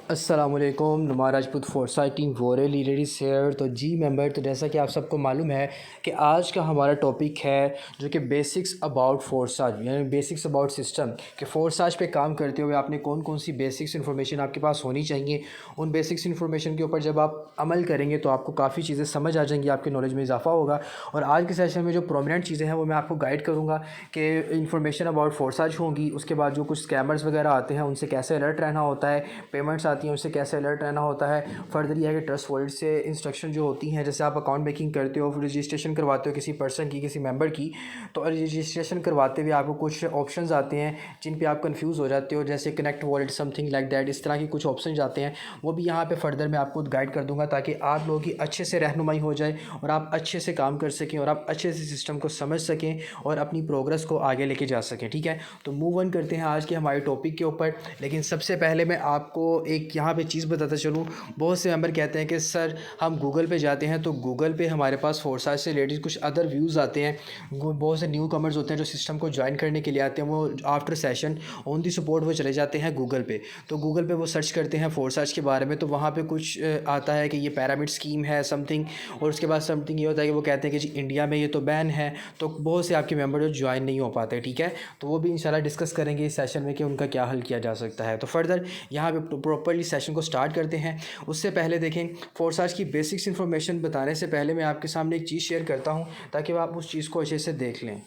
अस्सलामुअलैकुम नुमा Rajput Forsyte team वोरे लीडरी share तो जी मेंबर। तो जैसा कि आप सबको मालूम है कि आज का हमारा टॉपिक है जो कि बेसिक्स अबाउट फोर्साज यानी बेसिक्स अबाउट सिस्टम कि फोर्साज पे काम करते हुए आपने कौन कौन सी बेसिक्स इन्फॉर्मेशन आपके पास होनी चाहिए। उन बेसिक्स इन्फॉर्मेशन के ऊपर जब आप अमल करेंगे तो आपको काफ़ी चीज़ें समझ आ जाएंगी, आपके नॉलेज में इजाफा होगा। और आज के सेशन में जो प्रोमिनेंट चीज़ें हैं वो मैं आपको गाइड करूँगा कि इन्फॉर्मेशन अबाउट फोर्साज होंगी। उसके बाद जो कुछ स्कैमर्स वगैरह आते हैं उनसे कैसे अलर्ट रहना होता है, पेमेंट्स आती हैं उससे कैसे अलर्ट रहना होता है। फर्दर यह है कि ट्रस्ट वॉलेट से इंस्ट्रक्शन जो होती हैं, जैसे आप अकाउंट मेकिंग करते हो, फिर रजिस्ट्रेशन करवाते हो किसी पर्सन की, किसी मेंबर की, तो रजिस्ट्रेशन करवाते हुए आपको कुछ ऑप्शंस आते हैं जिन पे आप कंफ्यूज हो जाते हो, जैसे connect wallet something like that. इस तरह की कुछ ऑप्शन आते हैं, वो भी यहाँ पे फर्दर मैं आपको गाइड कर दूंगा ताकि आप लोगों की अच्छे से रहनुमाई हो जाए और आप अच्छे से काम कर सकें और आप अच्छे से सिस्टम को समझ सकें और अपनी प्रोग्रेस को आगे लेके जा सकें। ठीक है, तो मूव ऑन करते हैं आज के हमारे टॉपिक के ऊपर। लेकिन सबसे पहले मैं आपको एक यहाँ पे चीज़ बताता चलूँ। बहुत से मेंबर कहते हैं कि सर हम गूगल पे जाते हैं तो गूगल पे हमारे पास फोर्साज से रिलेटेड कुछ अदर व्यूज़ आते हैं। बहुत से न्यू कमर्स होते हैं जो सिस्टम को ज्वाइन करने के लिए आते हैं, वो after session on the support वो चले जाते हैं गूगल पे। तो गूगल पे वो सर्च करते हैं फोर्साज के बारे में, तो वहाँ पे कुछ आता है कि ये पैरामिड स्कीम है समथिंग, और उसके बाद समथिंग ये होता है कि वो कहते हैं कि जी इंडिया में ये तो बैन है। तो बहुत से आपके मेंबर जो ज्वाइन नहीं हो पाते। ठीक है, तो वो भी इंशाल्लाह डिस्कस करेंगे इस सेशन में कि उनका क्या हल किया जा सकता है। तो फर्दर यहाँ पे प्रॉपर्ली सेशन को स्टार्ट करते हैं। उससे पहले देखें, फोर्साज की बेसिक्स इन्फॉर्मेशन बताने से पहले मैं आपके सामने एक चीज़ शेयर करता हूँ ताकि आप उस चीज़ को अच्छे से देख लें।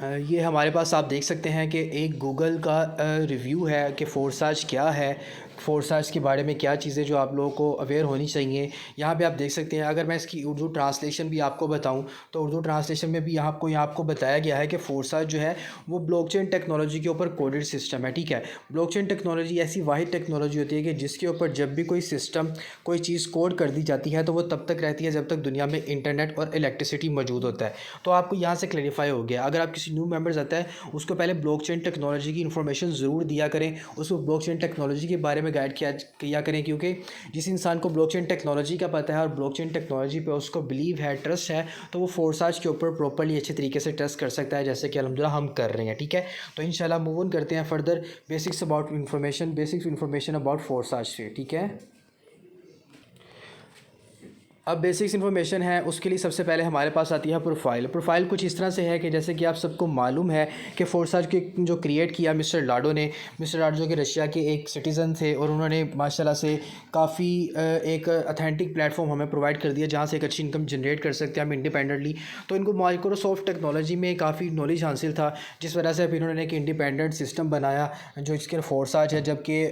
ये हमारे पास आप देख सकते हैं कि एक गूगल का रिव्यू है कि फोर्साज क्या है, फोर्साज के बारे में क्या चीज़ें जो आप लोगों को अवेयर होनी चाहिए। यहाँ पे आप देख सकते हैं। अगर मैं इसकी उर्दू ट्रांसलेशन भी आपको बताऊँ तो उर्दू ट्रांसलेशन में भी आपको बताया गया है कि फोर्साज जो है वो ब्लॉकचेन टेक्नोलॉजी के ऊपर कोडेड सिस्टम है। ठीक है, ब्लॉकचेन टेक्नोलॉजी ऐसी वाहिद टेक्नोलॉजी होती है कि जिसके ऊपर जब भी कोई सिस्टम कोई चीज़ कोड कर दी जाती है तो वो तब तक रहती है जब तक दुनिया में इंटरनेट और इलेक्ट्रिसिटी मौजूद होता है। तो आपको यहाँ से क्लैरिफाई हो गया। अगर आप किसी न्यू मेंबर्स आता है उसको पहले ब्लॉकचेन टेक्नोलॉजी की इन्फॉर्मेशन ज़रूर दिया करें, उसको ब्लॉकचेन टेक्नोलॉजी के बारे में गाइड किया करें, क्योंकि जिस इंसान को ब्लॉकचेन टेक्नोलॉजी का पता है और ब्लॉकचेन टेक्नोलॉजी पे उसको बिलीव है, ट्रस्ट है, तो वो फोर्साज के ऊपर प्रॉपर्ली अच्छे तरीके से ट्रस्ट कर सकता है, जैसे कि अल्हम्दुलिल्लाह हम कर रहे हैं। ठीक है, तो इंशाल्लाह मूव ऑन करते हैं further basics information about Forsage से। ठीक है, अब बेसिक्स इन्फॉर्मेशन है उसके लिए सबसे पहले हमारे पास आती है प्रोफाइल। प्रोफाइल कुछ इस तरह से है कि जैसे कि आप सबको मालूम है कि फोर्साज के जो क्रिएट किया मिस्टर लाडो ने। मिस्टर लाडो जो कि रशिया के एक सिटीज़न थे और उन्होंने माशाल्लाह से काफ़ी एक अथेंटिक प्लेटफॉर्म हमें प्रोवाइड कर दिया जहाँ से एक अच्छी इनकम जनरेट कर सकते हैं हम इंडिपेंडेंटली। तो इनको माइक्रोसॉफ्ट टेक्नोलॉजी में काफ़ी नॉलेज हासिल था, जिस वजह से फिर उन्होंने एक इंडिपेंडेंट सिस्टम बनाया जो इसके फोर्साज है। जबकि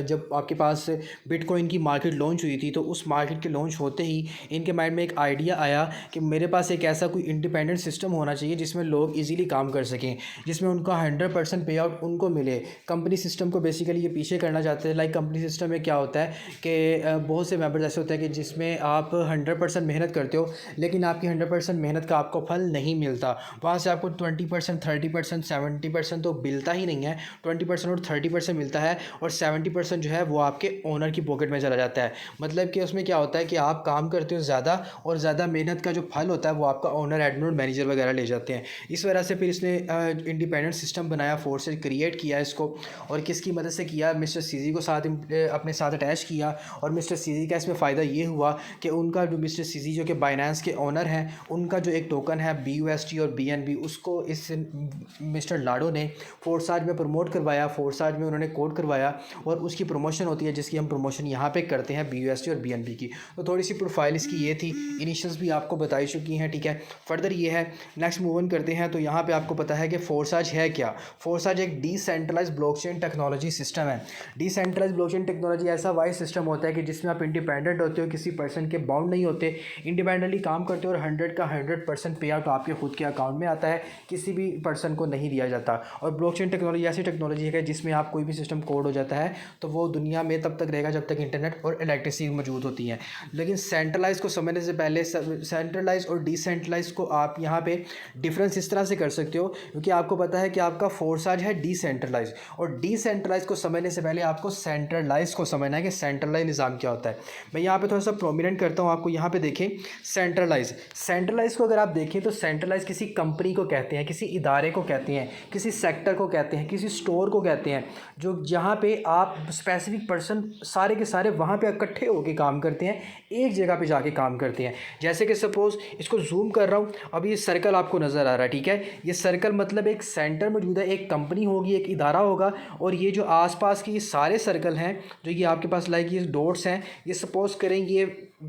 जब आपके पास बिटकॉइन की मार्केट लॉन्च हुई थी तो उस मार्केट के लॉन्च होते ही इनके माइंड में एक आइडिया आया कि मेरे पास एक ऐसा कोई इंडिपेंडेंट सिस्टम होना चाहिए जिसमें लोग इजीली काम कर सकें, जिसमें उनका 100% पे आउट उनको मिले। कंपनी सिस्टम को बेसिकली ये पीछे करना चाहते हैं। लाइक कंपनी सिस्टम में क्या होता है कि बहुत से मेंबर्स ऐसे होते हैं कि जिसमें आप 100% मेहनत करते हो लेकिन आपकी 100% मेहनत का आपको फल नहीं मिलता। वहाँ से आपको 20%, 30%, 70% तो मिलता ही नहीं है। 20% और 30% मिलता है और 70% जो है वो आपके ओनर की पॉकेट में चला जाता है। मतलब कि उसमें क्या होता है कि आप काम करते हो ज़्यादा और ज़्यादा मेहनत का जो फल होता है वो आपका ओनर, एडमिन और मैनेजर वगैरह ले जाते हैं। इस वजह से फिर इसने इंडिपेंडेंट सिस्टम बनाया, फोर्सेज क्रिएट किया इसको। और किसकी मदद से किया? मिस्टर सीजी को साथ अपने साथ अटैच किया। और मिस्टर सीजी का इसमें फ़ायदा ये हुआ कि उनका जो मिस्टर सीजी जो कि बाइनेंस के ओनर हैं, उनका जो एक टोकन है BUSD और BNB, उसको इस मिस्टर लाडो ने फोर्साज में प्रमोट करवाया, फोर्साज में उन्होंने कोड करवाया और उसकी प्रमोशन होती है जिसकी हम प्रमोशन यहाँ पे करते हैं BUSD और BNB की। तो थोड़ी सी प्रोफाइल इसकी ये थी, इनिशियल्स भी आपको बताई चुकी हैं। ठीक है, फर्दर ये है। नेक्स्ट मूव ऑन करते हैं। तो यहाँ पे आपको पता है कि फोर्साज है क्या। फोर्साज एक डिसेंट्रलाइज ब्लॉकचेन टेक्नोलॉजी सिस्टम है। डिसेंट्रलाइज ब्लॉकचेन टेक्नोलॉजी ऐसा वाइड सिस्टम होता है कि जिसमें आप इंडिपेंडेंट होते हो, किसी पर्सन के बाउंड नहीं होते, इंडिपेंडेंटली काम करते हो और 100% पे आउट आपके खुद के अकाउंट में आता है, किसी भी पर्सन को नहीं दिया जाता। और ब्लॉकचेन टेक्नोलॉजी ऐसी टेक्नोलॉजी है कि जिसमें आप कोई भी सिस्टम कोड हो जाता है तो वो दुनिया में तब तक रहेगा जब तक इंटरनेट और इलेक्ट्रिसिटी मौजूद होती है। लेकिन सेंट्रलाइज सेंट्रलाइज को समझने से पहले सेंट्रलाइज और डिसेंट्रलाइज को आप यहाँ पे डिफरेंस इस तरह से कर सकते हो, क्योंकि आपको पता है कि आपका फोर्साज है डिसेंट्रलाइज, और डिसेंट्रलाइज को समझने से पहले आपको सेंट्रलाइज को समझना है कि सेंट्रलाइज निज़ाम क्या होता है। मैं यहाँ पे थोड़ा सा प्रोमिनेंट करता हूँ आपको। यहाँ पे देखें सेंट्रलाइज को अगर आप देखें तो सेंट्रलाइज किसी कंपनी को कहते हैं, किसी इदारे को कहते हैं, किसी सेक्टर को कहते हैं, किसी स्टोर को कहते हैं, जो जहाँ पे आप स्पेसिफिक पर्सन सारे के सारे वहाँ पे इकट्ठे होकर काम करते हैं, एक जगह पे जाके काम करते हैं। जैसे कि सपोज़ इसको जूम कर रहा हूँ, अब ये सर्कल आपको नज़र आ रहा है, ठीक है। ये सर्कल मतलब एक सेंटर मौजूद है, एक कंपनी होगी, एक इदारा होगा, और ये जो आसपास के ये सारे सर्कल हैं जो ये आपके पास लाइक ये डॉट्स हैं, ये सपोज़ करेंगे ये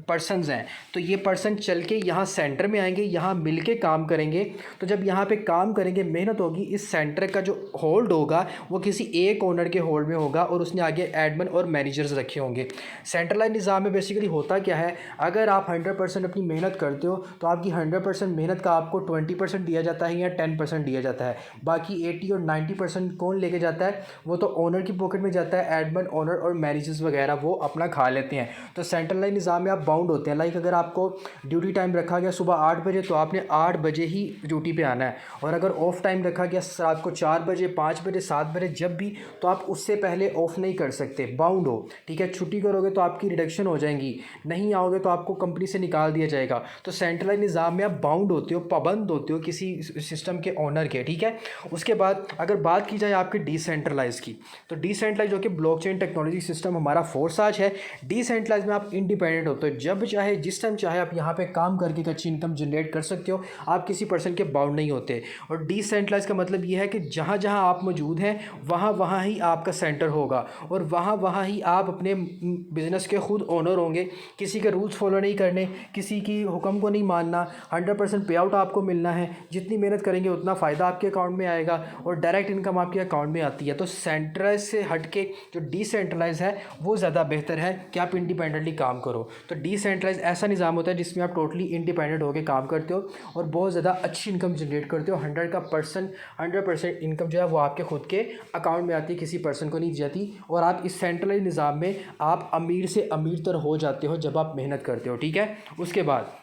पर्सनस हैं, तो ये पर्सन चल के यहाँ सेंटर में आएंगे, यहाँ मिल के काम करेंगे। तो जब यहाँ पे काम करेंगे, मेहनत होगी, इस सेंटर का जो होल्ड होगा वो किसी एक ओनर के होल्ड में होगा, और उसने आगे एडमिन और मैनेजर्स रखे होंगे। सेंट्रलाइज निज़ाम में बेसिकली होता क्या है, अगर आप 100% अपनी मेहनत करते हो तो आपकी 100% मेहनत का आपको 20% दिया जाता है या 10% दिया जाता है। बाकी 80 और 90% कौन लेके जाता है, वो तो ओनर की पॉकेट में जाता है। एडमिन, ओनर और मैनेजर्स वगैरह वो अपना खा लेते हैं। तो सेंट्रलाइज निज़ाम में आप बाउंड होते हैं। लाइक अगर आपको ड्यूटी टाइम रखा गया सुबह 8 बजे, तो आपने 8 बजे ही ड्यूटी पे आना है, और अगर ऑफ टाइम रखा गया रात को 4 बजे, 5 बजे, 7 बजे, जब भी, तो आप उससे पहले ऑफ नहीं कर सकते, बाउंड हो, ठीक है। छुट्टी करोगे तो आपकी रिडक्शन हो जाएंगी, नहीं आओगे तो आपको कंपनी से निकाल दिया जाएगा। तो सेंट्रलाइज निज़ाम में आप बाउंड होते हो, पाबंद होते हो किसी सिस्टम के ओनर के, ठीक है। उसके बाद अगर बात की जाए आपके डिसेंट्रलाइज की, तो डिसेंट्रलाइज जो कि ब्लॉकचेन टेक्नोलॉजी सिस्टम हमारा फोर्साज है। डिसेंट्रलाइज में आप इंडिपेंडेंट होते हो, जब चाहे जिस टाइम चाहे आप यहाँ पे काम करके एक अच्छी इनकम जनरेट कर सकते हो, आप किसी पर्सन के बाउंड नहीं होते। और डिसेंट्रलाइज का मतलब ये है कि जहाँ जहाँ आप मौजूद हैं वहाँ वहाँ ही आपका सेंटर होगा, और वहाँ वहाँ ही आप अपने बिजनेस के खुद ओनर होंगे। किसी के रूल्स फॉलो नहीं करने, किसी की हुक्म को नहीं मानना, 100% पे आउट आपको मिलना है। जितनी मेहनत करेंगे उतना फ़ायदा आपके अकाउंट में आएगा, और डायरेक्ट इनकम आपके अकाउंट में आती है। तो सेंट्रलाइज से हट के जो डिसेंट्रलाइज है वो ज़्यादा बेहतर है कि आप इंडिपेंडेंटली काम करो। तो डिसेंट्रलाइज ऐसा निज़ाम होता है जिसमें आप टोटली इंडिपेंडेंट होकर काम करते हो और बहुत ज़्यादा अच्छी इनकम जनरेट करते हो। 100% इनकम जो है वो आपके खुद के अकाउंट में आती है, किसी पर्सन को नहीं दी जाती। और आप इस सेंट्रलाइज निज़ाम में आप अमीर से अमीर तर हो जाते हो जब आप मेहनत करते हो, ठीक है। उसके बाद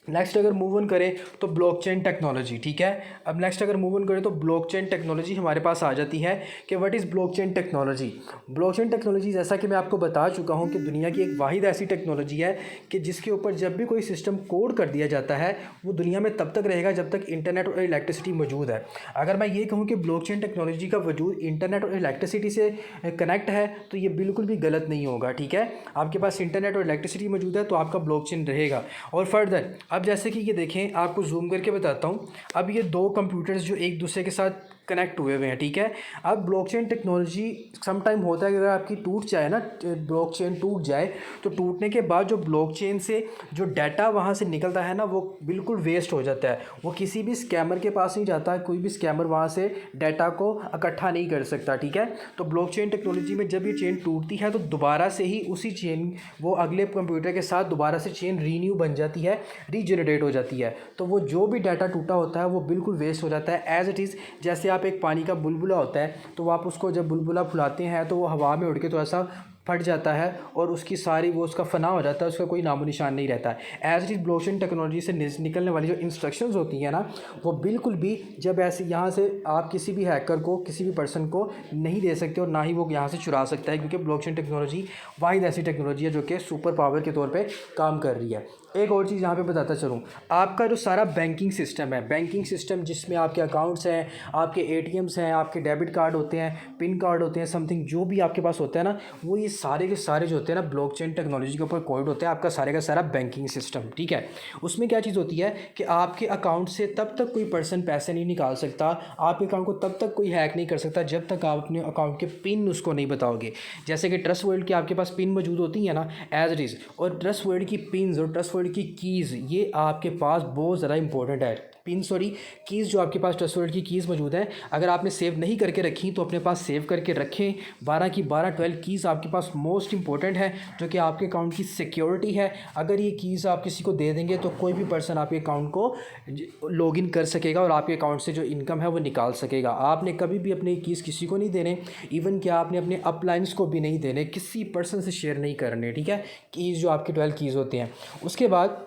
नेक्स्ट अगर मूव ऑन करें तो ब्लॉकचेन टेक्नोलॉजी, ठीक है। अब नेक्स्ट अगर मूव ऑन करें तो ब्लॉकचेन टेक्नोलॉजी हमारे पास आ जाती है कि what is blockchain technology. Blockchain technology जैसा कि मैं आपको बता चुका हूं कि दुनिया की एक वाहिद ऐसी टेक्नोलॉजी है कि जिसके ऊपर जब भी कोई सिस्टम कोड कर दिया जाता है वो दुनिया में तब तक रहेगा जब तक इंटरनेट और इलेक्ट्रिसिटी मौजूद है। अगर मैं ये कहूँ कि ब्लॉकचेन टेक्नोलॉजी का वजूद इंटरनेट और इलेक्ट्रिसिटी से कनेक्ट है तो ये बिल्कुल भी गलत नहीं होगा, ठीक है। आपके पास इंटरनेट और इलेक्ट्रिसिटी मौजूद है तो आपका ब्लॉकचेन रहेगा। और फर्दर अब जैसे कि ये देखें, आपको जूम करके बताता हूँ। अब ये दो कंप्यूटर्स जो एक दूसरे के साथ कनेक्ट हुए हुए हैं, ठीक है। अब ब्लॉकचेन टेक्नोलॉजी सम टाइम होता है कि अगर आपकी टूट जाए ना, ब्लॉकचेन टूट जाए, तो टूटने के बाद जो ब्लॉकचेन से जो डाटा वहाँ से निकलता है ना वो बिल्कुल वेस्ट हो जाता है। वो किसी भी स्कैमर के पास नहीं जाता, कोई भी स्कैमर वहाँ से डाटा को इकट्ठा नहीं कर सकता, ठीक है। तो ब्लॉकचेन टेक्नोलॉजी में जब ये चेन टूटती है तो दोबारा से ही उसी चेन वो अगले कंप्यूटर के साथ दोबारा से चेन रीन्यू बन जाती है, रीजनरेट हो जाती है। तो वो जो भी डाटा टूटा होता है वो बिल्कुल वेस्ट हो जाता है एज इट इज़। जैसे आप एक पानी का बुलबुला होता है तो आप उसको जब बुलबुला फुलाते हैं तो वो हवा में उड़ के तो ऐसा फट जाता है और उसकी सारी वो उसका फना हो जाता है, उसका कोई नामो निशान नहीं रहता है। As it is blockchain technology से निकलने वाली जो इंस्ट्रक्शंस होती हैं ना वो बिल्कुल भी जब ऐसे यहाँ से आप किसी भी हैकर को, किसी भी पर्सन को नहीं दे सकते और ना ही वो यहाँ से चुरा सकता है, क्योंकि ब्लॉकचेन टेक्नोलॉजी वाहिद ऐसी टेक्नोलॉजी है जो कि सुपर पावर के तौर पर काम कर रही है। एक और चीज़ यहाँ पे बताता चलूँ, आपका जो सारा बैंकिंग सिस्टम है, बैंकिंग सिस्टम जिसमें आपके अकाउंट्स हैं, आपके एटीएम्स हैं, आपके डेबिट कार्ड होते हैं, पिन कार्ड होते हैं, समथिंग जो भी आपके पास होता है ना, वो ये सारे के सारे जो होते हैं ना ब्लॉकचेन टेक्नोलॉजी के ऊपर कोड होते हैं। आपका सारे का सारा बैंकिंग सिस्टम, ठीक है। उसमें क्या चीज़ होती है कि आपके अकाउंट से तब तक कोई पर्सन पैसे नहीं निकाल सकता, आपके अकाउंट को तब तक कोई हैक नहीं कर सकता जब तक आप अपने अकाउंट के पिन उसको नहीं बताओगे। जैसे कि ट्रस्ट वर्ल्ड की आपके पास पिन मौजूद होती है ना एज इट इज़, और ट्रस्ट वर्ल्ड की पिन और ट्रस्ट वर्ल्ड की कीज़ ये आपके पास बहुत ज़्यादा इंपॉर्टेंट है। पिन सॉरी कीज़ जो आपके पास ट्रस्ट वॉलेट की कीज़ मौजूद हैं, अगर आपने सेव नहीं करके रखी तो अपने पास सेव करके रखें। 12 की 12 12 कीज़ आपके पास मोस्ट इंपॉर्टेंट है, जो कि आपके अकाउंट की सिक्योरिटी है। अगर ये कीज़ आप किसी को दे देंगे तो कोई भी पर्सन आपके अकाउंट को लॉगिन कर सकेगा और आपके अकाउंट से जो इनकम है वो निकाल सकेगा। आपने कभी भी अपने कीज़ किसी को नहीं देने, इवन कि आपने अपने अपलाइंस को भी नहीं देने, किसी पर्सन से शेयर नहीं करने, ठीक है, कीज़ जो आपके 12 कीज़ होते हैं। उसके बाद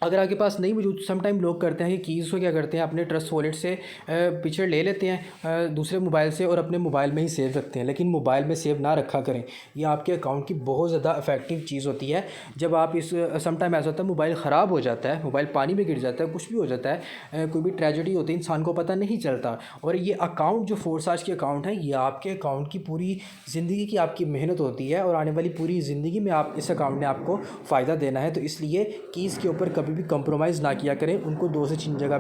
अगर आपके पास नहीं मौजूद, समटाइम लोग करते हैं कि कीज़ को क्या करते हैं अपने ट्रस्ट वॉलेट से पिक्चर ले लेते हैं दूसरे मोबाइल से और अपने मोबाइल में ही सेव रखते हैं, लेकिन मोबाइल में सेव ना रखा करें। ये आपके अकाउंट की बहुत ज़्यादा इफेक्टिव चीज़ होती है। जब आप इस समटाइम ऐसा होता है मोबाइल ख़राब हो जाता है, मोबाइल पानी में गिर जाता है, कुछ भी हो जाता है, कोई भी ट्रेजेडी होती है, इंसान को पता नहीं चलता। और ये अकाउंट जो फोर्साज के अकाउंट है, ये आपके अकाउंट की पूरी ज़िंदगी की आपकी मेहनत होती है और आने वाली पूरी ज़िंदगी में आप इस अकाउंट ने आपको फ़ायदा देना है। तो इसलिए कीज़ के ऊपर कभी भी कंप्रोमाइज़ ना किया करें, उनको 2 से 3 जगह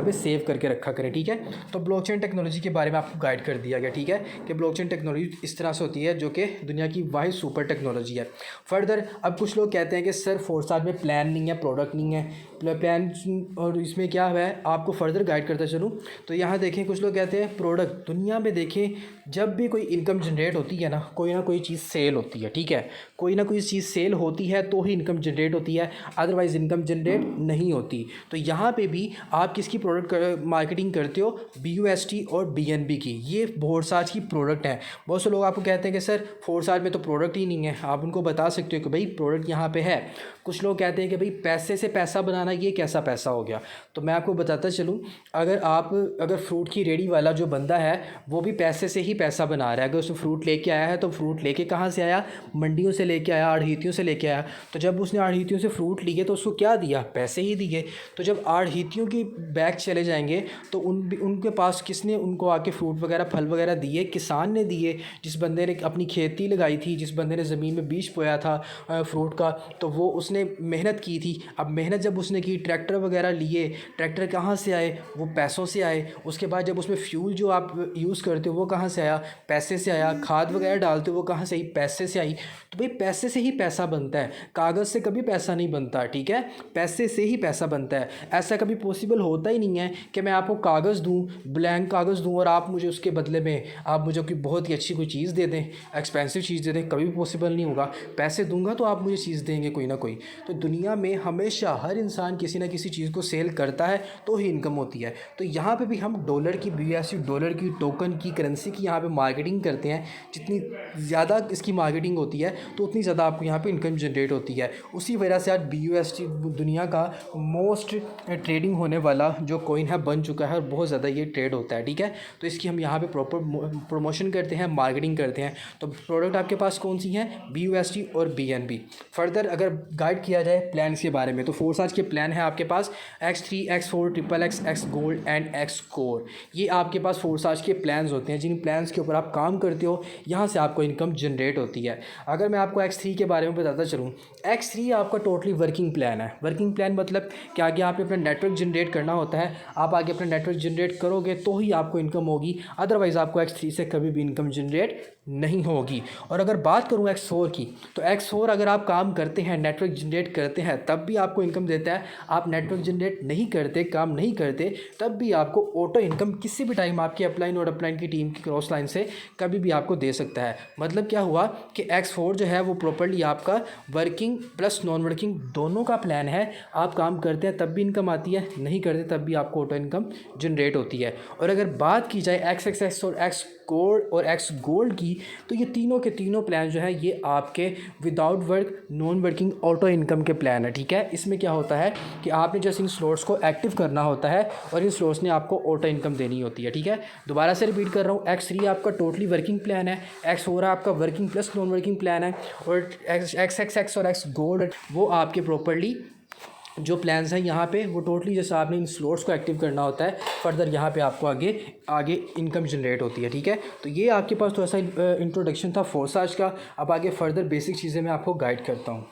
पे सेव करके रखा करें, ठीक है। तो ब्लॉकचेन टेक्नोलॉजी के बारे में आपको गाइड कर दिया गया, ठीक है, कि ब्लॉकचेन टेक्नोलॉजी इस तरह से होती है जो कि दुनिया की वाहिद सुपर टेक्नोलॉजी है। फर्दर अब कुछ लोग कहते हैं कि सर फोर्साज में प्लान नहीं है, प्रोडक्ट नहीं है, प्लान और इसमें क्या है, आपको फर्दर गाइड करता चलूँ। तो यहाँ देखें, कुछ लोग कहते हैं प्रोडक्ट, दुनिया में देखें जब भी कोई इनकम जनरेट होती है ना कोई चीज़ सेल होती है, ठीक है, कोई ना कोई चीज़ सेल होती है तो ही इनकम जनरेट होती है, अदरवाइज़ इनकम जनरेट नहीं होती। तो यहाँ पे भी आप किसकी प्रोडक्ट मार्केटिंग करते हो, BUSD और BNB की, ये फोर्साज की प्रोडक्ट है। बहुत से लोग आपको कहते हैं कि सर फोर्साज में तो प्रोडक्ट ही नहीं है, आप उनको बता सकते हो कि भाई प्रोडक्ट यहाँ पे है। कुछ लोग कहते हैं कि भाई पैसे से पैसा बनाना ये कैसा पैसा हो गया, तो मैं आपको बताता चलूँ, अगर फ्रूट की रेडी वाला जो बंदा है वो भी पैसे से ही पैसा बना रहा है। अगर उसने फ्रूट लेके आया है तो फ्रूट लेके कहाँ से आया, मंडियों से लेके आया, आढ़ितियों से लेके आया। तो जब उसने आढ़ितियों से फ्रूट लिए तो उसको क्या दिया, पैसे ही दिए। तो जब आढ़ितियों की बैग चले जाएंगे तो उनके पास किसने उनको आके फ्रूट वगैरह फल वगैरह दिए, किसान ने दिए, जिस बंदे ने अपनी खेती लगाई थी, जिस बंदे ने ज़मीन में बीज बोया था फ्रूट का, तो वो उसने मेहनत की थी। अब मेहनत जब उसने की, ट्रैक्टर वगैरह लिए, ट्रैक्टर कहाँ से आए, वो पैसों से आए। उसके बाद जब उसमें फ्यूल जो आप यूज़ करते हो वो कहाँ से आया, पैसे से आया। खाद वगैरह डालते हो वो कहाँ से आई, पैसे से आई। तो भाई पैसे से ही पैसा बनता है, कागज़ से कभी पैसा नहीं बनता, ठीक है, पैसे से ही पैसा बनता है। ऐसा कभी पॉसिबल होता ही नहीं है कि मैं आपको कागज़ दूँ, ब्लैंक कागज़ दूँ और आप मुझे उसके बदले में आप मुझे कोई बहुत ही अच्छी कोई चीज़ दे दें, एक्सपेंसिव चीज़ दे दें, कभी भी पॉसिबल नहीं होगा। पैसे दूंगा तो आप मुझे चीज़ देंगे कोई ना कोई। तो दुनिया में हमेशा हर इंसान किसी ना किसी चीज़ को सेल करता है तो ही इनकम होती है। तो यहाँ पे भी हम डॉलर की, BUSD डॉलर की, टोकन की, करेंसी की यहाँ पे मार्केटिंग करते हैं। जितनी ज़्यादा इसकी मार्केटिंग होती है तो उतनी ज़्यादा आपको यहाँ पे इनकम जनरेट होती है। उसी वजह से आज BUSD दुनिया का मोस्ट ट्रेडिंग होने वाला जो कॉइन है बन चुका है और बहुत ज़्यादा ये ट्रेड होता है, ठीक है। तो इसकी हम यहाँ पे प्रॉपर प्रमोशन करते हैं, मार्केटिंग करते हैं। तो प्रोडक्ट आपके पास कौन सी हैं, BUSD और BNB। फर्दर अगर गाइड किया जाए प्लान्स के बारे में तो फोर्साज के प्लान है आपके पास X3, X4, XXX, X gold and X core. ये आपके पास फोर्साज के प्लान्स होते हैं, जिन प्लान्स के ऊपर आप काम करते हो, यहाँ से आपको इनकम जनरेट होती है। अगर मैं आपको X3 के बारे में बताता चलूँ, X3 आपका टोटली वर्किंग प्लान है। वर्किंग प्लान मतलब कि आगे आपने अपना नेटवर्क जनरेट करना होता है, आप आगे अपना नेटवर्क जनरेट करोगे तो ही आपको इनकम होगी, अदरवाइज़ आपको X3 से कभी भी इनकम जनरेट नहीं होगी। और अगर बात करूँ X4 की, तो X4 अगर आप काम करते हैं, नेटवर्क जनरेट करते हैं, तब भी आपको इनकम देता है। आप नेटवर्क जनरेट नहीं करते, काम नहीं करते, तब भी आपको ऑटो इनकम किसी भी टाइम आपके अपलाइन और अपलाइन की टीम की क्रॉस लाइन से कभी भी आपको दे सकता है। मतलब क्या हुआ कि X4 जो है वो प्रॉपर्ली आपका वर्किंग प्लस नॉन वर्किंग दोनों का प्लान है। आप काम करते हैं तब भी इनकम आती है, नहीं करते तब भी आपको ऑटो इनकम जनरेट होती है। और अगर बात की जाए XXX और X कोर और X गोल्ड की, तो ये तीनों के तीनों प्लान जो है ये आपके without work non working auto income के प्लान है, ठीक है। इसमें क्या होता है कि आपने जैसे इन स्लॉट्स को एक्टिव करना होता है और इन स्लॉट्स ने आपको ऑटो इनकम देनी होती है, ठीक है। दोबारा से रिपीट कर रहा हूँ, X3 आपका टोटली वर्किंग प्लान है, X4 आपका working plus non working plan है, और XXX और X गोल्ड वो आपके प्रॉपर्ली जो प्लान्स हैं यहाँ पे वो टोटली जैसे आपने इन स्लॉट्स को एक्टिव करना होता है, फर्दर यहाँ पे आपको आगे इनकम जनरेट होती है, ठीक है। तो ये आपके पास तो ऐसा इंट्रोडक्शन था फोर्साज का। अब आगे फर्दर बेसिक चीज़ें मैं आपको गाइड करता हूँ।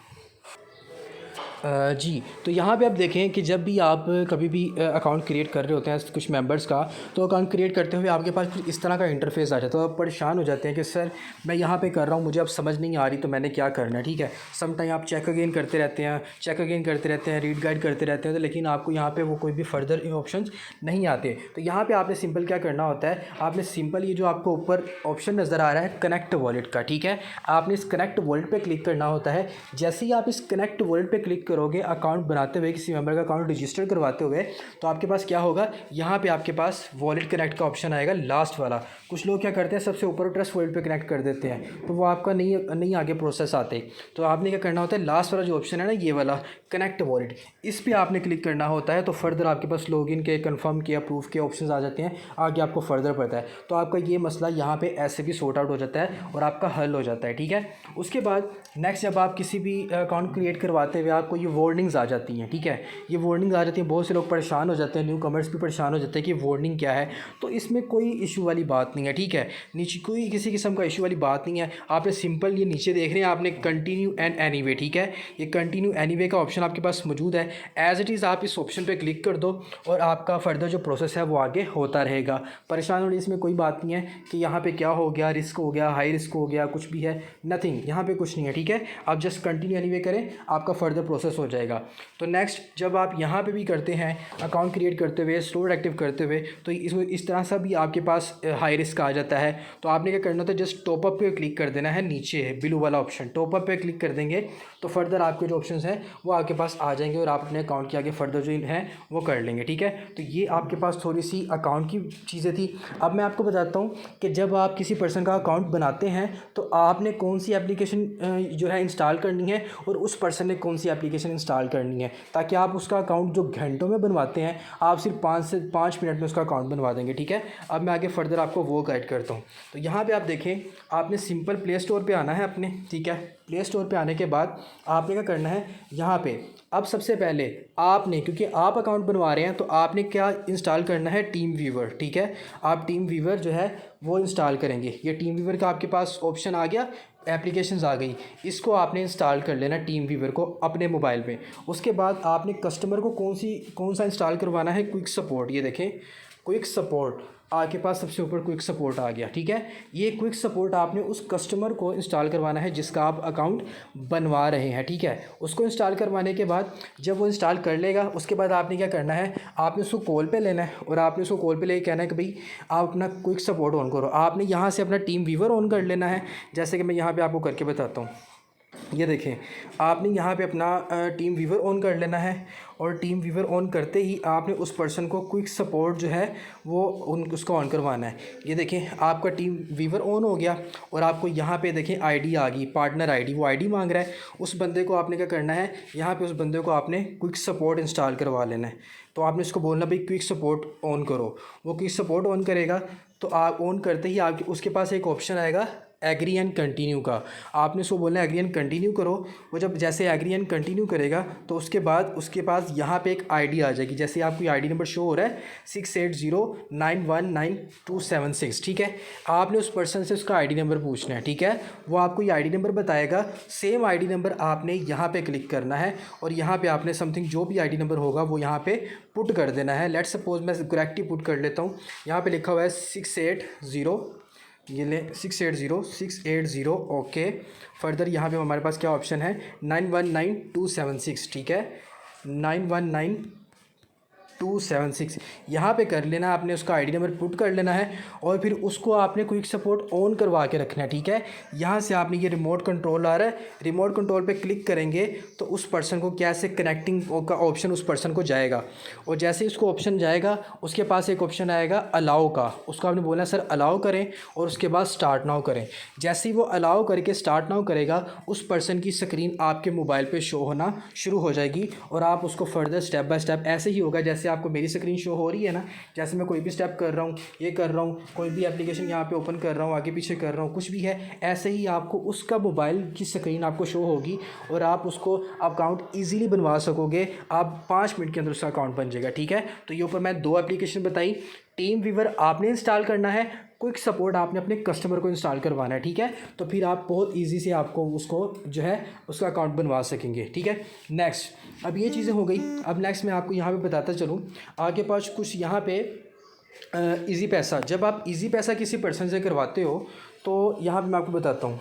जी, तो यहाँ पे आप देखें कि जब भी आप कभी भी अकाउंट क्रिएट कर रहे होते हैं कुछ मेंबर्स का, तो अकाउंट क्रिएट करते हुए आपके पास कुछ इस तरह का इंटरफेस आ जाता है। तो आप परेशान हो जाते हैं कि सर मैं यहाँ पे कर रहा हूँ, मुझे अब समझ नहीं आ रही, तो मैंने क्या करना है, ठीक है। सम टाइम आप चेक अगेन करते रहते हैं, रीड गाइड करते रहते हैं, तो लेकिन आपको यहाँ पे वो कोई भी फर्दर ऑप्शंस नहीं आते। तो यहाँ पे आपने सिंपल क्या करना होता है, आपने सिंपल ये जो आपको ऊपर ऑप्शन नज़र आ रहा है कनेक्ट वॉलेट का, ठीक है, आपने इस कनेक्ट वॉलेट पे क्लिक करना होता है। जैसे ही आप इस कनेक्ट वॉलेट पे क्लिक करोगे अकाउंट बनाते हुए, किसी मेंबर का अकाउंट रजिस्टर करवाते हुए, तो आपके पास क्या होगा, यहाँ पे आपके पास वॉलेट कनेक्ट का ऑप्शन आएगा लास्ट वाला। कुछ लोग क्या करते हैं, सबसे ऊपर ट्रस्ट वॉलेट पे कनेक्ट कर देते हैं, तो वो आपका नहीं आगे प्रोसेस आते। तो आपने क्या करना होता है, लास्ट वाला जो ऑप्शन है ना, ये वाला कनेक्ट वॉलेट, इस पर आपने क्लिक करना होता है। तो फर्दर आपके पास लॉगिन के, कंफर्म के, अप्रूव के ऑप्शन आ जाते हैं, आगे आपको फर्दर पड़ता है। तो आपका ये मसला यहाँ पे ऐसे भी सॉर्ट आउट हो जाता है और आपका हल हो जाता है, ठीक है। उसके बाद नेक्स्ट, जब आप किसी भी अकाउंट क्रिएट करवाते हुए आपको ये वार्निंग्स आ जाती हैं, ठीक है, ये वार्निंग्स आ जाती हैं, बहुत से लोग परेशान हो जाते हैं, न्यू कमर्स भी परेशान हो जाते हैं कि वार्निंग क्या है। तो इसमें कोई इशू वाली बात नहीं है, ठीक है, नीचे कोई किसी किस्म का इशू वाली बात नहीं है। आपने सिंपल ये नीचे देख रहे हैं, आपने कंटिन्यू एंड एनीवे, ठीक है, ये कंटिन्यू एनीवे का ऑप्शन आपके पास मौजूद है। एज इट इज़ आप इस ऑप्शन पर क्लिक कर दो और आपका फर्दर जो प्रोसेस है वो आगे होता रहेगा। परेशान होने इसमें कोई बात नहीं है कि यहाँ पे क्या हो गया, रिस्क हो गया, हाई रिस्क हो गया, कुछ भी है, नथिंग, यहाँ पे कुछ नहीं है, ठीक है। आप जस्ट कंटिन्यू एनीवे करें, आपका फर्दर प्रोसेस हो जाएगा। तो नेक्स्ट, जब आप यहाँ पे भी करते हैं अकाउंट क्रिएट करते हुए, स्टोर एक्टिव करते हुए, तो इस तरह से भी आपके पास हाई रिस्क आ जाता है। तो आपने क्या करना होता है, जस्ट टॉपअप पे क्लिक कर देना है, नीचे है ब्लू वाला ऑप्शन, टॉपअप पे क्लिक कर देंगे तो फर्दर आपके जो ऑप्शंस हैं वो आपके पास आ जाएंगे और आप अपने अकाउंट के आगे फर्दर जो है वो कर लेंगे, ठीक है। तो ये आपके पास थोड़ी सी अकाउंट की चीज़ें थी। अब मैं आपको बताता हूँ कि जब आप किसी पर्सन का अकाउंट बनाते हैं तो आपने कौन सी एप्लीकेशन जो है इंस्टॉल करनी है और उस पर्सन ने कौन सी एप्लीकेशन इंस्टॉल करनी है, ताकि आप उसका अकाउंट जो घंटों में बनवाते हैं आप सिर्फ 5 से 5 मिनट में उसका अकाउंट बनवा देंगे, ठीक है। अब मैं आगे फर्दर आपको वो गाइड करता हूँ। तो यहाँ पे आप देखें, आपने सिंपल प्ले स्टोर पे आना है अपने, ठीक है। प्ले स्टोर पे आने के बाद आपने क्या करना है, यहाँ पे अब सबसे पहले आपने, क्योंकि आप अकाउंट बनवा रहे हैं, तो आपने क्या इंस्टॉल करना है, टीम व्यूवर, ठीक है। आप टीम व्यूवर जो है वो इंस्टॉल करेंगे। ये टीम व्यूवर का आपके पास ऑप्शन आ गया, एप्लीकेशंस आ गई, इसको आपने इंस्टॉल कर लेना टीम व्यूवर को अपने मोबाइल पे। उसके बाद आपने कस्टमर को कौन सा इंस्टॉल करवाना है, क्विक सपोर्ट। ये देखें, क्विक सपोर्ट आपके पास सबसे ऊपर क्विक सपोर्ट आ गया, ठीक है। ये क्विक सपोर्ट आपने उस कस्टमर को इंस्टॉल करवाना है जिसका आप अकाउंट बनवा रहे हैं, ठीक है। उसको इंस्टॉल करवाने के बाद जब वो इंस्टॉल कर लेगा, उसके बाद आपने क्या करना है, आपने उसको कॉल पे लेना है और आपने उसको कॉल पे लेके कहना है कि भाई आप अपना क्विक सपोर्ट ऑन करो। आपने यहाँ से अपना टीम व्यूवर ऑन कर लेना है, जैसे कि मैं यहाँ पर आपको करके बताता हूँ। ये देखें, आपने यहाँ पे अपना टीम व्यूवर ऑन कर लेना है और टीम व्यूवर ऑन करते ही आपने उस पर्सन को क्विक सपोर्ट जो है वो उसको ऑन करवाना है। ये देखें, आपका टीम व्यूवर ऑन हो गया और आपको यहाँ पे देखें आईडी आ गई, पार्टनर आईडी, वो आईडी मांग रहा है। उस बंदे को आपने क्या करना है, यहाँ पे उस बंदे को आपने क्विक सपोर्ट इंस्टॉल करवा लेना है। तो आपने उसको बोलना भाई क्विक सपोर्ट ऑन करो, वो क्विक सपोर्ट ऑन करेगा। तो आप ऑन करते ही आप उसके पास एक ऑप्शन आएगा एग्री एंड कंटिन्यू का, आपने उसको बोलना है एग्री एंड कंटिन्यू करो। वो जब जैसे एग्री एंड कंटिन्यू करेगा तो उसके बाद उसके पास यहाँ पे एक आईडी आ जाएगी, जैसे आपको आईडी नंबर शो हो रहा है 6809199276, ठीक है। आपने उस पर्सन से उसका आईडी नंबर पूछना है, ठीक है। वो आपको ये आईडी नंबर बताएगा, सेम आईडी नंबर आपने यहाँ पे क्लिक करना है और यहाँ पे आपने समथिंग जो भी आईडी नंबर होगा वो यहाँ पे पुट कर देना है। लेट्स सपोज मैं करेक्ट ही पुट कर लेता हूँ। यहाँ पे लिखा हुआ है 680, ये ले 680 ओके। फर्दर यहाँ पे हमारे पास क्या ऑप्शन है, 919276, ठीक है, 919276 यहाँ पे कर लेना। आपने उसका आईडी नंबर पुट कर लेना है और फिर उसको आपने क्विक सपोर्ट ऑन करवा के रखना है, ठीक है। यहाँ से आपने ये रिमोट कंट्रोल आ रहा है, रिमोट कंट्रोल पे क्लिक करेंगे तो उस पर्सन को कैसे कनेक्टिंग का ऑप्शन उस पर्सन को जाएगा और जैसे उसको ऑप्शन जाएगा उसके पास एक ऑप्शन आएगा अलाउ का, उसको आपने बोलना सर अलाउ करें और उसके बाद स्टार्ट नाउ करें। जैसे ही वो अलाउ करके स्टार्ट नाउ करेगा उस पर्सन की स्क्रीन आपके मोबाइल पर शो होना शुरू हो जाएगी और आप उसको फर्दर स्टेप बाय स्टेप ऐसे ही होगा जैसे आपको मेरी स्क्रीन शो हो रही है ना, जैसे मैं कोई भी स्टेप कर रहा हूँ, ये कर रहा हूँ, कोई भी एप्लीकेशन यहाँ पे ओपन कर रहा हूँ, आगे पीछे कर रहा हूँ, कुछ भी है, ऐसे ही आपको उसका मोबाइल की स्क्रीन आपको शो होगी और आप उसको अकाउंट इजीली बनवा सकोगे। आप 5 मिनट के अंदर उसका अकाउंट बन जाएगा, ठीक है। तो ये ऊपर मैं 2 एप्लीकेशन बताई, टीम व्यूवर आपने इंस्टॉल करना है, क्विक सपोर्ट आपने अपने कस्टमर को इंस्टॉल करवाना है, ठीक है। तो फिर आप बहुत ईजी से आपको उसको जो है उसका अकाउंट बनवा सकेंगे, ठीक है। नेक्स्ट, अब ये चीज़ें हो गई। अब नेक्स्ट मैं आपको यहाँ पे बताता चलूँ आगे पास कुछ यहाँ पे इजी पैसा। जब आप इजी पैसा किसी पर्सन से करवाते हो तो यहाँ पे मैं आपको बताता हूँ।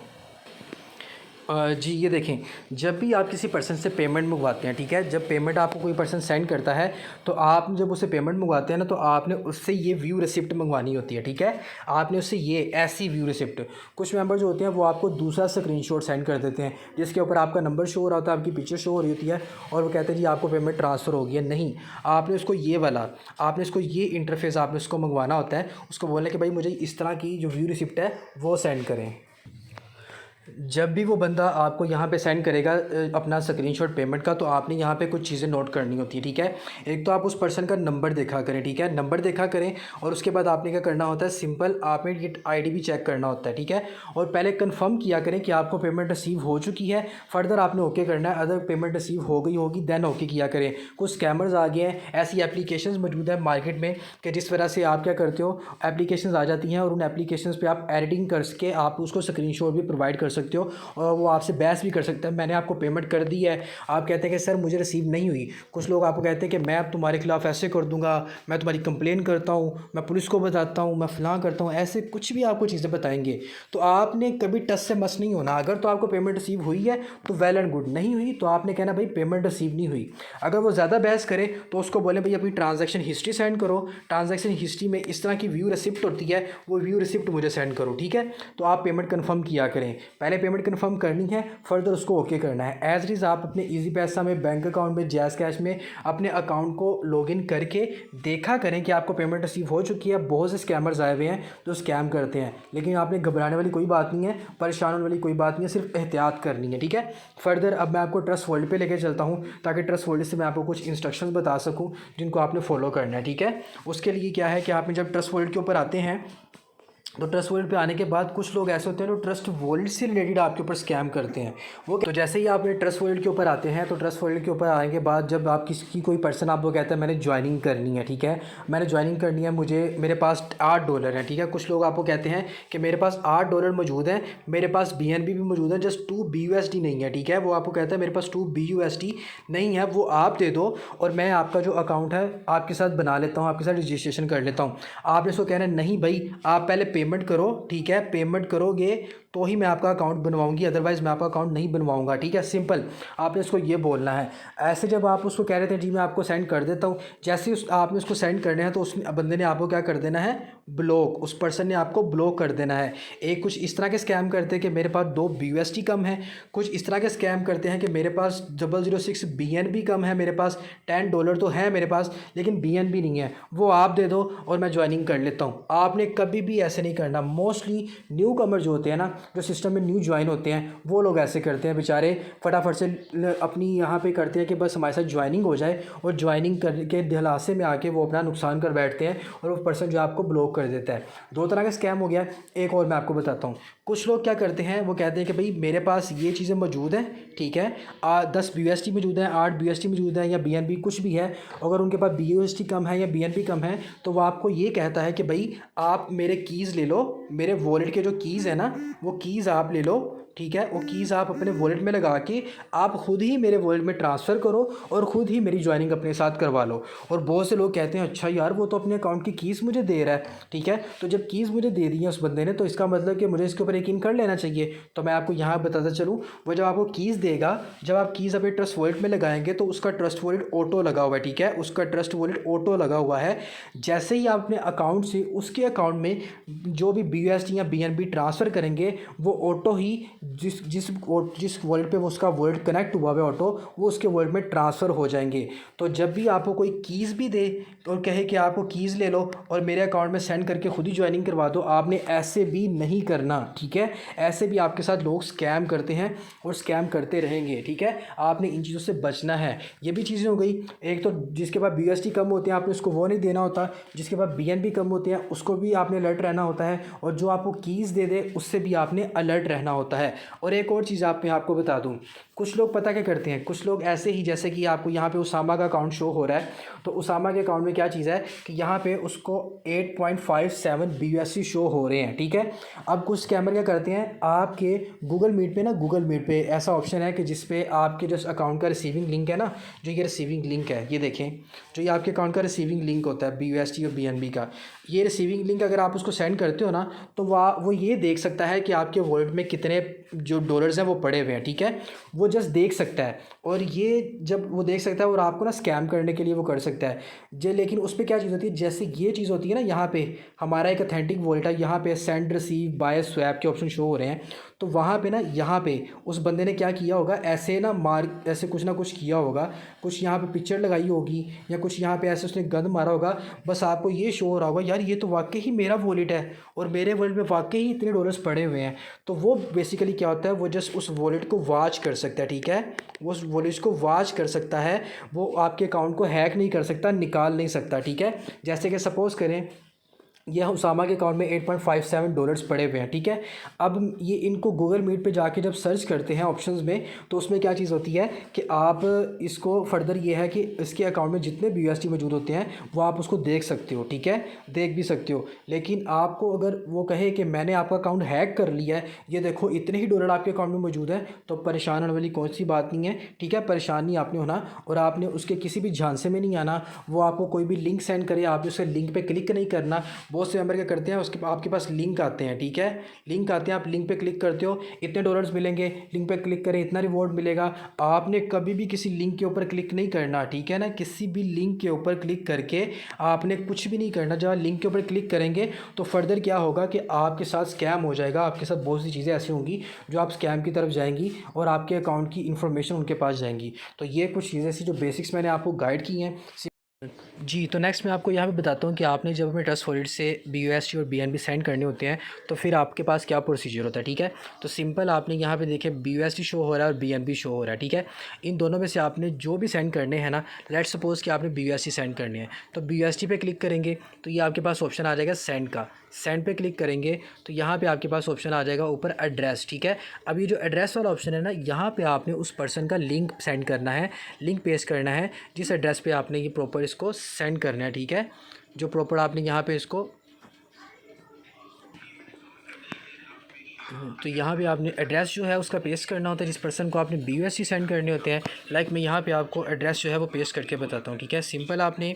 जी ये देखें, जब भी आप किसी पर्सन से पेमेंट मंगवाते हैं, ठीक है, जब पेमेंट आपको कोई पर्सन सेंड करता है तो आप जब उसे पेमेंट मंगवाते हैं ना, तो आपने उससे ये व्यू रिसिप्ट मंगवानी होती है, ठीक है। आपने उससे ये ऐसी व्यू रिसिप्ट, कुछ मेंबर जो होते हैं वो आपको दूसरा स्क्रीनशॉट सेंड कर देते हैं जिसके ऊपर आपका नंबर शो हो रहा होता है, आपकी पिक्चर शो हो रही होती है और वो कहते हैं जी आपको पेमेंट ट्रांसफ़र हो गई है। नहीं, आपने उसको ये वाला, आपने उसको ये इंटरफेस आपने उसको मंगवाना होता है, उसको बोलने कि भाई मुझे इस तरह की जो व्यू रिसिप्ट है वो सेंड करें। जब भी वो बंदा आपको यहाँ पे सेंड करेगा अपना स्क्रीनशॉट पेमेंट का, तो आपने यहाँ पे कुछ चीज़ें नोट करनी होती है, ठीक है। एक तो आप उस पर्सन का नंबर देखा करें, ठीक है, नंबर देखा करें। और उसके बाद आपने क्या करना होता है, सिंपल आपने ये आईडी भी चेक करना होता है, ठीक है। और पहले कंफर्म किया करें कि आपको पेमेंट रिसीव हो चुकी है, फर्दर आपने ओके करना है। अगर पेमेंट रिसीव हो गई होगी देन ओके किया करें। कुछ स्कैमर्स आ गए हैं, ऐसी एप्लीकेशंस मौजूद है मार्केट में कि जिस वजह से आप क्या करते हो, एप्लीकेशंस आ जाती हैं और उन एप्लीकेशंस पे आप एडिटिंग करके आप उसको स्क्रीनशॉट भी प्रोवाइड कर सकते हो और वो आपसे बहस भी कर सकता है, मैंने आपको पेमेंट कर दी है, आप कहते हैं कि सर मुझे रिसीव नहीं हुई। कुछ लोग आपको कहते हैं कि मैं अब तुम्हारे खिलाफ़ ऐसे कर दूंगा, मैं तुम्हारी कंप्लेन करता हूँ, मैं पुलिस को बताता हूँ, मैं फ़लाँ करता हूँ, ऐसे कुछ भी आपको चीज़ें बताएंगे। तो आपने कभी टच से मस नहीं होना। अगर तो आपको पेमेंट रिसीव हुई है तो वेल एंड गुड, नहीं हुई तो आपने कहना भाई पेमेंट रिसीव नहीं हुई। अगर वो ज़्यादा बहस करे तो उसको बोले भाई अपनी ट्रांजैक्शन हिस्ट्री सेंड करो, ट्रांजैक्शन हिस्ट्री में इस तरह की व्यू रिसिप्ट होती है, वो व्यू रिसिप्ट मुझे सेंड करो, ठीक है। तो आप पेमेंट कन्फर्म किया करें, पहले पेमेंट कन्फर्म करनी है, फर्दर उसको ओके करना है। एज इट इज़ आप अपने इजी पैसा में, बैंक अकाउंट में, जैज़ कैश में अपने अकाउंट को लॉगिन करके देखा करें कि आपको पेमेंट रिसीव हो चुकी है। बहुत से स्कैमर्स आए हुए हैं जो स्कैम करते हैं, लेकिन आपने घबराने वाली कोई बात नहीं है, परेशान होने वाली कोई बात नहीं है, सिर्फ एहतियात करनी है, ठीक है। फर्दर अब मैं आपको ट्रस्ट वर्ल्ड पे लेके चलता हूँ ताकि ट्रस्ट वर्ल्ड से मैं आपको कुछ इंस्ट्रक्शंस बता सकूँ जिनको आपने फॉलो करना है, ठीक है। उसके लिए क्या है कि आपने जब ट्रस्ट वर्ल्ड के ऊपर आते हैं तो ट्रस्ट वॉलेट पे आने के बाद कुछ लोग ऐसे होते हैं जो ट्रस्ट वॉलेट से रिलेटेड आपके ऊपर स्कैम करते हैं। वो तो जैसे ही आप ट्रस्ट वॉलेट के ऊपर आते हैं तो ट्रस्ट वॉलेट के ऊपर आने के बाद जब आप किसी कोई पर्सन आपको कहता है मैंने ज्वाइनिंग करनी है, ठीक है, मैंने ज्वाइनिंग करनी है, मेरे पास $8 है, ठीक है। कुछ लोग आपको कहते हैं कि मेरे पास $8 मौजूद है, मेरे पास BNB भी मौजूद है, जस्ट 2 BUSD नहीं है, ठीक है। वो आपको कहता है मेरे पास 2 BUSD नहीं है, वो आप दे दो और मैं आपका जो अकाउंट है आपके साथ बना लेता हूँ, आपके साथ रजिस्ट्रेशन कर लेता हूँ। आपने उसको कहना है नहीं भाई आप पहले पेमेंट करो, ठीक है, पेमेंट करोगे तो ही मैं आपका अकाउंट बनवाऊंगी, अदरवाइज़ मैं आपका अकाउंट नहीं बनवाऊंगा, ठीक है। सिंपल आपने उसको ये बोलना है। ऐसे जब आप उसको कह रहे थे जी मैं आपको सेंड कर देता हूँ, जैसे ही आपने उसको सेंड करना है तो उस बंदे ने आपको क्या कर देना है, ब्लॉक, उस पर्सन ने आपको ब्लॉक कर देना है। एक कुछ इस तरह के स्कैम करते हैं कि मेरे पास 2 BUSD कम है, कुछ इस तरह के स्कैम करते हैं कि मेरे पास 006 BNB कम है, मेरे पास $10 तो है मेरे पास लेकिन BNB नहीं है, वो आप दे दो और मैं ज्वाइनिंग कर लेता हूँ। आपने कभी भी ऐसे नहीं करना। मोस्टली न्यू कमर जो होते हैं ना, जो सिस्टम में न्यू ज्वाइन होते हैं, वो लोग ऐसे करते हैं, बेचारे फटाफट से अपनी यहाँ पे करते हैं कि बस हमारे साथ ज्वाइनिंग हो जाए और ज्वाइनिंग करके दिलासे में आके वो अपना नुकसान कर बैठते हैं और वो पर्सन जो आपको ब्लॉक कर देता है। 2 तरह का स्कैम हो गया। एक और मैं आपको बताता हूँ। कुछ लोग क्या करते हैं, वो कहते हैं कि भाई मेरे पास ये चीज़ें मौजूद हैं, ठीक है, 10 BUSD मौजूद हैं, 8 BUSD मौजूद हैं या BNB कुछ भी है, अगर उनके पास BUSD कम है या BNB कम है तो वो आपको ये कहता है कि भाई आप मेरे कीज़ ले लो, मेरे वॉलेट के जो कीज़ है ना वो कीज़ आप ले लो, ठीक है, वो कीज़ आप अपने वॉलेट में लगा के आप ख़ुद ही मेरे वॉलेट में ट्रांसफ़र करो और ख़ुद ही मेरी ज्वाइनिंग अपने साथ करवा लो। और बहुत से लोग कहते हैं अच्छा यार वो तो अपने अकाउंट की कीज़ मुझे दे रहा है, ठीक है, तो जब कीज़ मुझे दे दी है उस बंदे ने तो इसका मतलब कि मुझे इसके ऊपर यकीन कर लेना चाहिए। तो मैं आपको यहाँ बताता चलूँ, वो जब आपको कीज़ देगा, जब आप कीज़ अपने ट्रस्ट वॉलेट में लगाएंगे तो उसका ट्रस्ट वॉलेट ऑटो लगा हुआ है, ठीक है, उसका ट्रस्ट वॉलेट ऑटो लगा हुआ है। जैसे ही आप अपने अकाउंट से उसके अकाउंट में जो भी BUSD या BNB ट्रांसफ़र करेंगे वो ऑटो ही जिस वॉलेट पे वो उसका वॉलेट कनेक्ट हुआ है ऑटो, वो उसके वॉलेट में ट्रांसफ़र हो जाएंगे। तो जब भी आपको कोई कीज़ भी दे और कहे कि आपको कीज़ ले लो और मेरे अकाउंट में सेंड करके खुद ही ज्वाइनिंग करवा दो, आपने ऐसे भी नहीं करना, ठीक है। ऐसे भी आपके साथ लोग स्कैम करते हैं और स्कैम करते रहेंगे, ठीक है। आपने इन चीज़ों से बचना है। ये भी चीज़ें हो गई। एक तो जिसके पास BUSD कम होते हैं आपने उसको वो नहीं देना होता, जिसके पास BNB कम होते हैं उसको भी आपने अलर्ट रहना होता है, और जो आपको कीज़ दे दे उससे भी आपने अलर्ट रहना होता है। और एक और चीज़ मैं आपको बता दूँ, कुछ लोग पता क्या करते हैं, कुछ लोग ऐसे ही, जैसे कि आपको यहाँ पे उसामा का अकाउंट शो हो रहा है, तो उसामा के अकाउंट में क्या चीज़ है कि यहाँ पे उसको 8.57 BUSD शो हो रहे हैं, ठीक है। अब कुछ स्कैमर क्या करते हैं, आपके गूगल मीट पे ना, गूगल मीट पे ऐसा ऑप्शन है कि जिस पे आपके जो अकाउंट का रिसीविंग लिंक है ना, जो ये रिसीविंग लिंक है, ये देखें, जो ये आपके अकाउंट का रिसीविंग लिंक होता है BUSD और BNB का, ये रिसीविंग लिंक अगर आप उसको सेंड करते हो ना, तो वो ये देख सकता है कि आपके वॉलेट में कितने जो डॉलर्स हैं वो पड़े हुए हैं, ठीक है। वो जस्ट देख सकता है, और ये जब वो देख सकता है और आपको ना स्कैम करने के लिए वो कर सकता है जो। लेकिन उस पर क्या चीज़ होती है, जैसे ये चीज़ होती है ना, यहाँ पे हमारा एक ऑथेंटिक वॉलेट है, यहाँ पे सेंड रिसीव बाय स्वैप के ऑप्शन शो हो रहे हैं, तो वहाँ पे ना, यहाँ पे उस बंदे ने क्या किया होगा, ऐसे कुछ ना कुछ किया होगा, कुछ यहाँ पे पिक्चर लगाई होगी, या कुछ यहाँ पे ऐसे उसने गंद मारा होगा, बस आपको ये शो हो रहा होगा, यार ये तो वाकई ही मेरा वॉलेट है और मेरे वॉलेट में वाकई ही इतने डॉलर्स पड़े हुए हैं। तो वो बेसिकली क्या होता है, वो जस्ट उस वॉलेट को वॉच कर सकता है, ठीक है। वो उस वॉलेट को वॉच कर सकता है, वो आपके अकाउंट को हैक नहीं कर सकता, निकाल नहीं सकता, ठीक है। जैसे कि सपोज़ करें, ये उसामा के अकाउंट में 8.57 डॉलर्स पड़े हुए हैं, ठीक है। अब ये इनको गूगल मीट पे जाके जब सर्च करते हैं ऑप्शंस में, तो उसमें क्या चीज़ होती है कि आप इसको फर्दर ये है कि इसके अकाउंट में जितने BUSD मौजूद होते हैं वो आप उसको देख सकते हो, ठीक है, देख भी सकते हो। लेकिन आपको अगर वो कहे कि मैंने आपका अकाउंट हैक कर लिया है, ये देखो इतने ही डॉलर आपके अकाउंट में मौजूद है, तो परेशान होने वाली कौन सी बात नहीं है, ठीक है। परेशान नहीं आपने होना, और आपने उसके किसी भी झांसे में नहीं आना। वो आपको कोई भी लिंक सेंड करे, आपने उसके लिंक पर क्लिक नहीं करना। बहुत से मेंबर क्या करते हैं, उसके आपके पास लिंक आते हैं, ठीक है, लिंक आते हैं, आप लिंक पे क्लिक करते हो, इतने डॉलर्स मिलेंगे, लिंक पे क्लिक करें इतना रिवॉर्ड मिलेगा। आपने कभी भी किसी लिंक के ऊपर क्लिक नहीं करना, ठीक है ना। किसी भी लिंक के ऊपर क्लिक करके आपने कुछ भी नहीं करना। जब लिंक के ऊपर क्लिक करेंगे तो फर्दर क्या होगा कि आपके साथ स्कैम हो जाएगा, आपके साथ बहुत सी चीज़ें ऐसी होंगी जो आप स्कैम की तरफ जाएंगी और आपके अकाउंट की इन्फॉर्मेशन उनके पास जाएंगी। तो ये कुछ चीज़ें ऐसी जो बेसिक्स मैंने आपको गाइड की हैं। जी, तो नेक्स्ट मैं आपको यहाँ पे बताता हूँ कि आपने जब अपने ट्रस्ट वॉलेट से BUSD और BNB सेंड करने होते हैं तो फिर आपके पास क्या प्रोसीजर होता है, ठीक है। तो सिंपल, आपने यहाँ पे देखें BUSD शो हो रहा है और BNB शो हो रहा है, ठीक है। इन दोनों में से आपने जो भी सेंड करने हैं ना, लेट्स सपोज़ कि आपने BUSD सेंड करने हैं, तो BUSD पे क्लिक करेंगे तो ये आपके पास ऑप्शन आ जाएगा सेंड का। सेंड पे क्लिक करेंगे तो यहाँ पे आपके पास ऑप्शन आ जाएगा ऊपर एड्रेस, ठीक है। अब ये जो एड्रेस वाला ऑप्शन है ना, यहाँ पे आपने उस पर्सन का लिंक सेंड करना है, लिंक पेस्ट करना है जिस एड्रेस पे आपने ये प्रॉपर इसको सेंड करना है, ठीक है। जो प्रॉपर आपने यहाँ पे इसको तो यहाँ पे आपने एड्रेस जो है उसका पेस्ट करना होता है जिस पर्सन को आपने BUSD सेंड करने होते हैं। लाइक मैं यहाँ पे आपको एड्रेस जो है वो पेस्ट करके बताता हूँ, ठीक है। सिंपल, आपने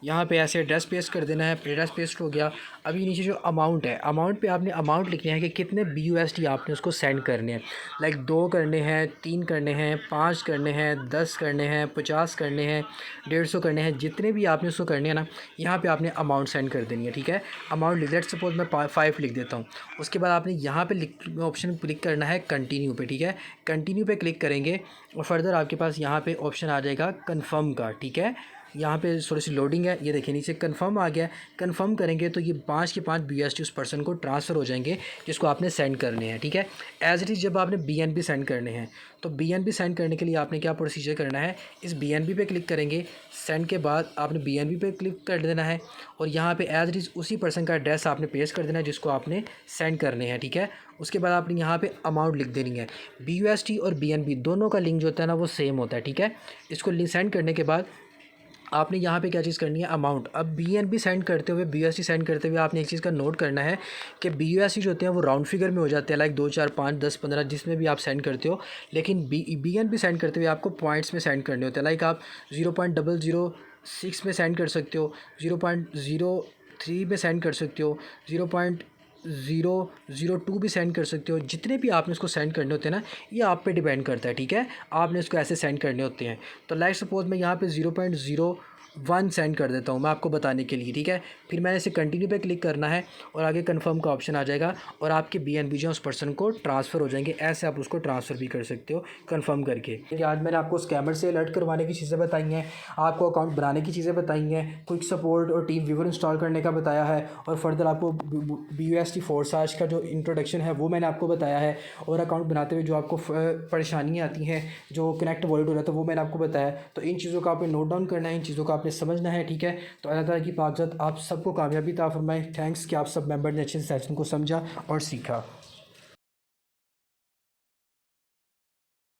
यहाँ पे ऐसे एड्रेस पेस्ट कर देना है, एड्रेस पेस्ट हो गया। अभी नीचे जो अमाउंट है, अमाउंट पे आपने अमाउंट लिखना है कि कितने BUSD आपने उसको सेंड करने हैं। लाइक 2 करने हैं, 3 करने हैं, 5 करने हैं, 10 करने हैं, 50 करने हैं, 150 करने हैं, जितने भी आपने उसको करने हैं ना, यहाँ पे आपने अमाउंट सेंड कर देनी है, ठीक है। अमाउंट लिख, लेट्स सपोज मैं 5 लिख देता हूँ। उसके बाद आपने यहाँ पे ऑप्शन क्लिक करना है कंटिन्यू पे, ठीक है। कंटिन्यू पे क्लिक करेंगे और फर्दर आपके पास यहाँ पे ऑप्शन आ जाएगा कन्फर्म का, ठीक है। यहाँ पे थोड़ी सी लोडिंग है, ये देखिए नीचे कन्फर्म आ गया। कन्फर्म करेंगे तो ये 5 के 5 BUSD उस पर्सन को ट्रांसफ़र हो जाएंगे जिसको आपने सेंड करने हैं, ठीक है। एज इट इज़ जब आपने BNB सेंड करने हैं तो BNB सेंड करने के लिए आपने क्या प्रोसीजर करना है, इस BNB पे क्लिक करेंगे, सेंड के बाद आपने BNB पे क्लिक कर देना है और यहाँ पे एज इट इज़ उसी पर्सन का एड्रेस आपने पेस्ट कर देना है जिसको आपने सेंड करने हैं, ठीक है। उसके बाद आपने यहाँ पे अमाउंट लिख देनी है। BUSD और BNB दोनों का लिंक जो होता है ना वो सेम होता है, ठीक है। इसको लिंक सेंड करने के बाद आपने यहाँ पे क्या चीज़ करनी है, अमाउंट। अब BNB सेंड करते हुए, BUSD सेंड करते हुए आपने एक चीज़ का नोट करना है कि BUSD जो होते हैं वो राउंड फिगर में हो जाते हैं, लाइक 2, 4, 5, 10, 15 जिसमें भी आप सेंड करते हो। लेकिन BNB सेंड करते हुए आपको पॉइंट्स में सेंड करने होते हैं, लाइक आप 0.006 में सेंड कर सकते हो, 0.03 में सेंड कर सकते हो, 0.002 भी सेंड कर सकते हो। जितने भी आपने इसको सेंड करने होते हैं ना, ये आप पे डिपेंड करता है, ठीक है। आपने इसको ऐसे सेंड करने होते हैं। तो लाइक सपोज मैं यहाँ पे 0.01 सेंड कर देता हूँ मैं आपको बताने के लिए, ठीक है। फिर मैंने इसे कंटिन्यू पे क्लिक करना है और आगे कन्फर्म का ऑप्शन आ जाएगा और आपके BNB जो उस पर्सन को ट्रांसफ़र हो जाएंगे। ऐसे आप उसको ट्रांसफ़र भी कर सकते हो कन्फर्म करके। आज मैंने आपको स्कैमर से अलर्ट करवाने की चीज़ें बताई हैं, आपको अकाउंट बनाने की चीज़ें बताई हैं, क्विक सपोर्ट और टीम व्यूअर इंस्टॉल करने का बताया है, और फर्दर आपको BUSD फोर्साज का जो इंट्रोडक्शन है वो मैंने आपको बताया है, और अकाउंट बनाते हुए जो आपको परेशानियाँ आती हैं, जो कनेक्ट वॉलेट हो रहा था वो मैंने आपको बताया। तो इन चीज़ों का आपने नोट डाउन करना है, इन चीज़ों का आपने समझना है, ठीक है। तो अल्लाह ताला की पाक ज़ात आप सबको कामयाबी अता फरमाए। थैंक्स कि आप सब मेंबर ने अच्छे से सेशन को समझा और सीखा।